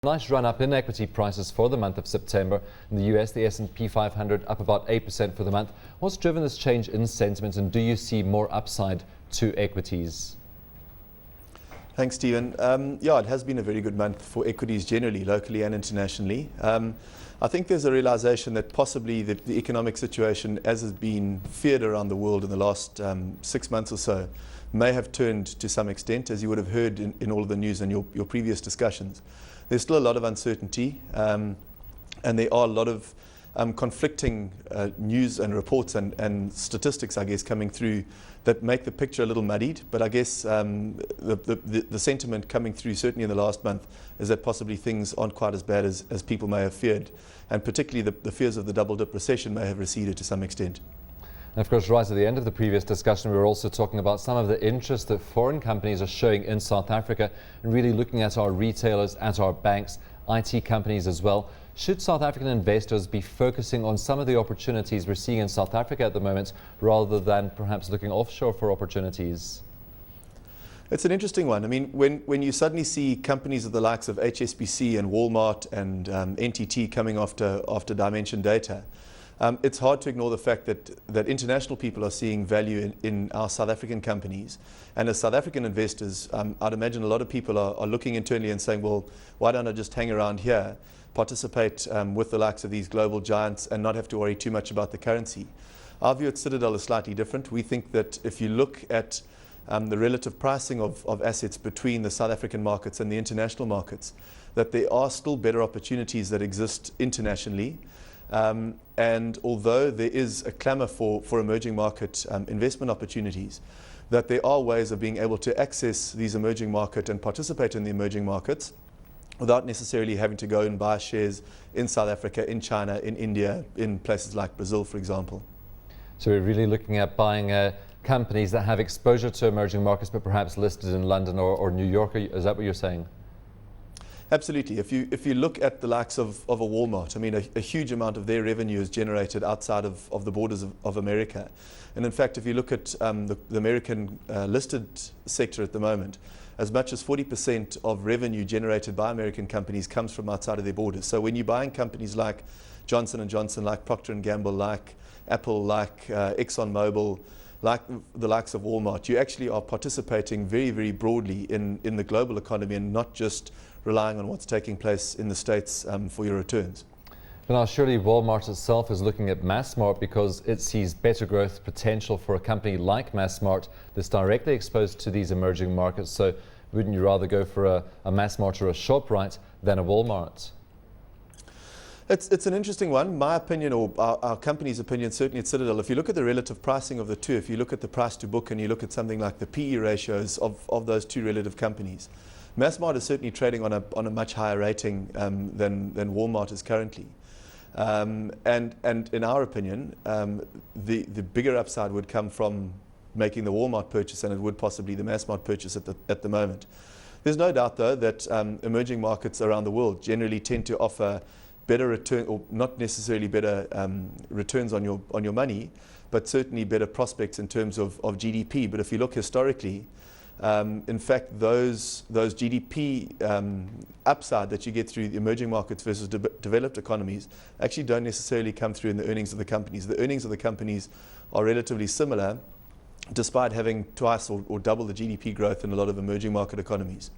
Nice run up in equity prices for the month of September. In the US, the S&P 500 up about 8% for the month. What's driven this change in sentiment, and do you see more upside to equities? Thanks, Stephen. Yeah, it has been a very good month for equities generally, locally and internationally. I think there's a realization that possibly the economic situation, as has been feared around the world in the last 6 months or so, may have turned to some extent, as you would have heard in all of the news and your previous discussions. There's still a lot of uncertainty, and there are a lot of conflicting news and reports and statistics, I guess, coming through that make the picture a little muddied. But I guess the sentiment coming through, certainly in the last month, is that possibly things aren't quite as bad as people may have feared. And particularly the fears of the double-dip recession may have receded to some extent. And of course, right at the end of the previous discussion, we were also talking about some of the interest that foreign companies are showing in South Africa, and really looking at our retailers, at our banks, IT companies as well. Should South African investors be focusing on some of the opportunities we're seeing in South Africa at the moment, rather than perhaps looking offshore for opportunities? It's an interesting one. I mean, when you suddenly see companies of the likes of HSBC and Walmart and NTT coming after Dimension Data, it's hard to ignore the fact that international people are seeing value in our South African companies. And as South African investors, I'd imagine a lot of people are looking internally and saying, well, why don't I just hang around here, participate with the likes of these global giants and not have to worry too much about the currency? Our view at Citadel is slightly different. We think that if you look at the relative pricing of assets between the South African markets and the international markets, that there are still better opportunities that exist internationally. And although there is a clamour for emerging market investment opportunities, that there are ways of being able to access these emerging markets and participate in the emerging markets without necessarily having to go and buy shares in South Africa, in China, in India, in places like Brazil, for example. So we're really looking at buying companies that have exposure to emerging markets, but perhaps listed in London or New York. Is that what you're saying? Absolutely. If you look at the likes of a Walmart, I mean, a huge amount of their revenue is generated outside of the borders of America. And in fact, if you look at the American listed sector at the moment, as much as 40% of revenue generated by American companies comes from outside of their borders. So when you're buying companies like Johnson & Johnson, like Procter & Gamble, like Apple, like ExxonMobil, like the likes of Walmart, you actually are participating very, very broadly in the global economy and not just relying on what's taking place in the States for your returns. But now surely Walmart itself is looking at Massmart because it sees better growth potential for a company like Massmart that's directly exposed to these emerging markets. So wouldn't you rather go for a Massmart or a ShopRite than a Walmart? It's an interesting one. My opinion, or our company's opinion, certainly at Citadel, if you look at the relative pricing of the two, if you look at the price to book and you look at something like the PE ratios of those two relative companies, Massmart is certainly trading on a much higher rating than Walmart is currently. And in our opinion, the bigger upside would come from making the Walmart purchase than it would possibly the Massmart purchase at the moment. There's no doubt, though, that emerging markets around the world generally tend to offer better return, or not necessarily better returns on your money, but certainly better prospects in terms of GDP. But if you look historically, in fact, those GDP upside that you get through the emerging markets versus developed economies actually don't necessarily come through in the earnings of the companies. The earnings of the companies are relatively similar, despite having twice or double the GDP growth in a lot of emerging market economies.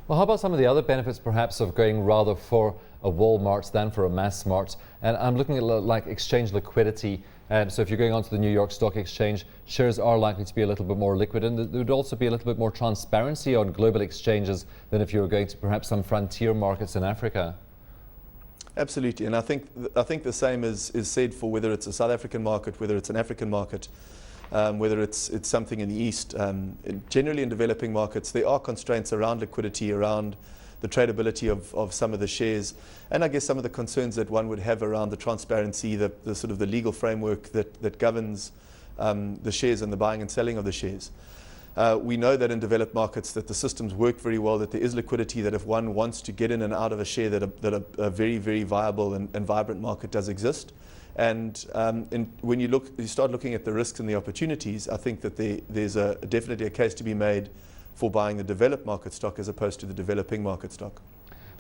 Well, how about some of the other benefits perhaps of going rather for a Walmart than for a Massmart? And I'm looking at like exchange liquidity. So if you're going onto the New York Stock Exchange, shares are likely to be a little bit more liquid, and there would also be a little bit more transparency on global exchanges than if you were going to perhaps some frontier markets in Africa. Absolutely, and I think the same is said for whether it's a South African market, whether it's an African market, whether it's something in the East. Generally in developing markets, there are constraints around liquidity, around the tradability of some of the shares, and I guess some of the concerns that one would have around the transparency, the sort of the legal framework that governs the shares and the buying and selling of the shares. We know that in developed markets that the systems work very well, that there is liquidity, that if one wants to get in and out of a share, that a very, very viable and vibrant market does exist. And when you start looking at the risks and the opportunities, I think that there's definitely a case to be made for buying the developed market stock as opposed to the developing market stock.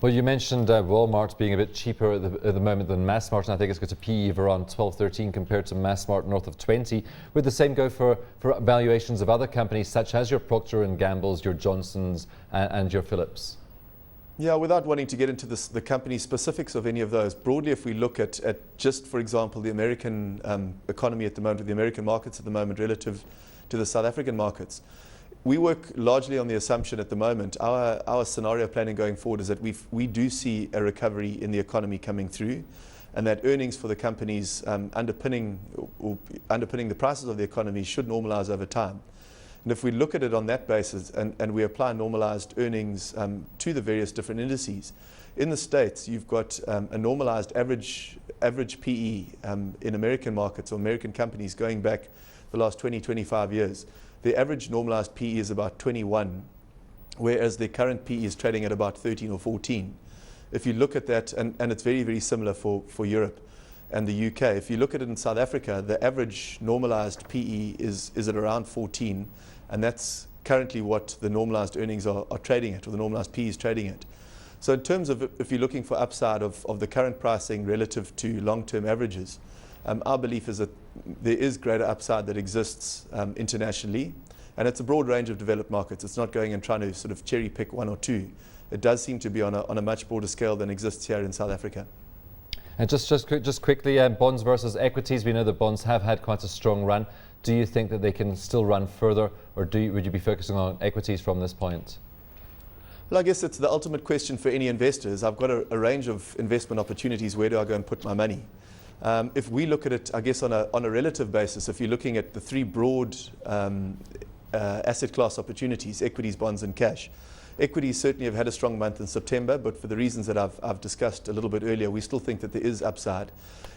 Well, you mentioned Walmart being a bit cheaper at the moment than Massmart, and I think it's got a PE of around 12, 13 compared to Massmart north of 20. Would the same go for valuations of other companies such as your Procter & Gamble's, your Johnson's and your Philips? Yeah, without wanting to get into the company specifics of any of those, broadly if we look at just, for example, the American economy at the moment, the American markets at the moment relative to the South African markets, we work largely on the assumption at the moment, our scenario planning going forward is that we do see a recovery in the economy coming through, and that earnings for the companies underpinning the prices of the economy should normalize over time. And if we look at it on that basis and we apply normalized earnings to the various different indices, in the States you've got a normalized average PE in American markets or American companies going back the last 20, 25 years. The average normalized PE is about 21, whereas the current PE is trading at about 13 or 14. If you look at that, and it's very, very similar for Europe and the UK. If you look at it in South Africa, the average normalized PE is at around 14, and that's currently what the normalized earnings are trading at, or the normalized PE is trading at. So in terms of if you're looking for upside of the current pricing relative to long-term averages, our belief is that there is greater upside that exists internationally, and it's a broad range of developed markets. It's not going and trying to sort of cherry pick one or two. It does seem to be on a much broader scale than exists here in South Africa. And just quickly, bonds versus equities. We know that bonds have had quite a strong run. Do you think that they can still run further, or would you be focusing on equities from this point? Well, I guess it's the ultimate question for any investors. I've got a range of investment opportunities. Where do I go and put my money? If we look at it, I guess on a relative basis, if you're looking at the three broad asset class opportunities, equities, bonds and cash, equities certainly have had a strong month in September, but for the reasons that I've discussed a little bit earlier, we still think that there is upside.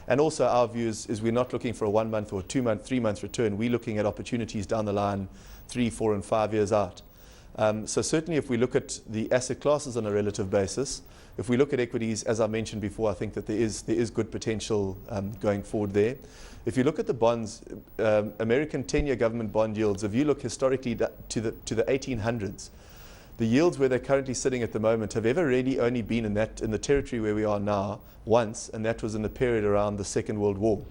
And also our view is we're not looking for a 1 month or 2 month, 3 month return. We're looking at opportunities down the line 3, 4 and 5 years out. So certainly if we look at the asset classes on a relative basis, if we look at equities, as I mentioned before, I think that there is good potential going forward there. If you look at the bonds, American 10-year government bond yields, if you look historically to the 1800s, the yields where they're currently sitting at the moment have ever really only been in the territory where we are now once, and that was in the period around the Second World War.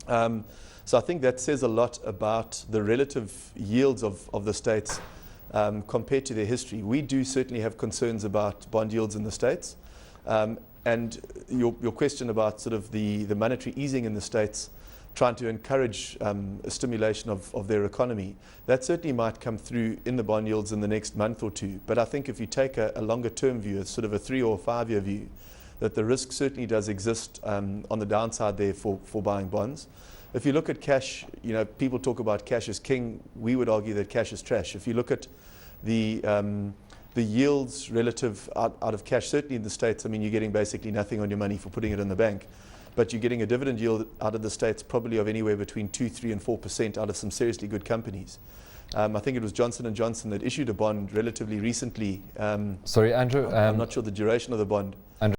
So I think that says a lot about the relative yields of the States compared to their history. We do certainly have concerns about bond yields in the States. And your question about sort of the monetary easing in the States, trying to encourage a stimulation of their economy, that certainly might come through in the bond yields in the next month or two. But I think if you take a longer term view, it's sort of a 3 or 5 year view, that the risk certainly does exist on the downside there for buying bonds. If you look at cash, people talk about cash as king. We would argue that cash is trash. If you look at the yields relative out of cash, certainly in the States, I mean, you're getting basically nothing on your money for putting it in the bank. But you're getting a dividend yield out of the States probably of anywhere between 2, 3 and 4% out of some seriously good companies. I think it was Johnson & Johnson that issued a bond relatively recently. Sorry, Andrew. I'm not sure the duration of the bond.